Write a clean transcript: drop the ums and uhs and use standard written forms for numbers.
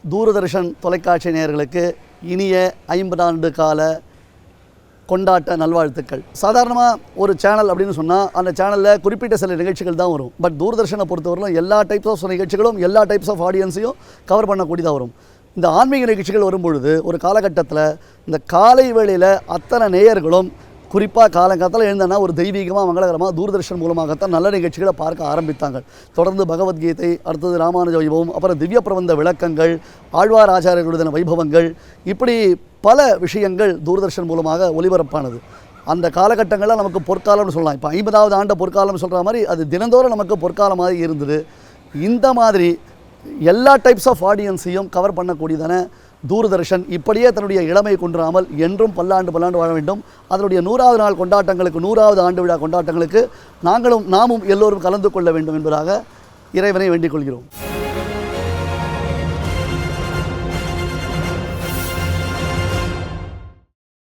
தூரதர்ஷன் தொலைக்காட்சி நேயர்களுக்கு இனிய 50 ஆண்டு கால கொண்டாட்ட நல்வாழ்த்துக்கள். சாதாரணமாக ஒரு சேனல் அப்படின்னு சொன்னால் அந்த சேனலில் குறிப்பிட்ட சில நிகழ்ச்சிகள் தான் வரும். பட் தூர்தர்ஷனை பொறுத்தவரையிலும் எல்லா டைப்ஸ் ஆஃப் நிகழ்ச்சிகளும் எல்லா டைப்ஸ் ஆஃப் ஆடியன்ஸையும் கவர் பண்ணக்கூடியதாக வரும். இந்த ஆன்மீக நிகழ்ச்சிகள் வரும்பொழுது ஒரு காலகட்டத்தில் இந்த காலை வேளையில் அத்தனை நேயர்களும் குறிப்பாக காலங்காலத்தில் எழுந்தனா ஒரு தெய்வீகமாக மங்களகரமாக தூர்தர்ஷன் மூலமாகத்தான் நல்ல நிகழ்ச்சிகளை பார்க்க ஆரம்பித்தாங்க. தொடர்ந்து பகவத்கீதை, அடுத்தது ராமானுஜ வைபவம், அப்புறம் திவ்ய பிரபந்த விளக்கங்கள், ஆழ்வார் ஆச்சாரியர்களுடைய வைபவங்கள், இப்படி பல விஷயங்கள் தூர்தர்ஷன் மூலமாக ஒளிபரப்பானது. அந்த காலகட்டங்களில் நமக்கு பொற்காலம்னு சொல்லலாம். இப்போ 50வது ஆண்டு பொற்காலம்னு சொல்கிற மாதிரி அது தினந்தோறும் நமக்கு பொற்காலமாக இருந்தது. இந்த மாதிரி எல்லா டைப்ஸ் ஆஃப் ஆடியன்ஸையும் கவர் பண்ணக்கூடியதான தூர்தர்ஷன் இப்படியே தன்னுடைய இளமை கொன்றாமல் என்றும் பல்லாண்டு வாழ வேண்டும். அதனுடைய 100வது நாள் கொண்டாட்டங்களுக்கு, 100வது ஆண்டு விழா கொண்டாட்டங்களுக்கு நாமும் எல்லோரும் கலந்து கொள்ள வேண்டும் என்பதாக இறைவனை வேண்டிக் கொள்கிறோம்.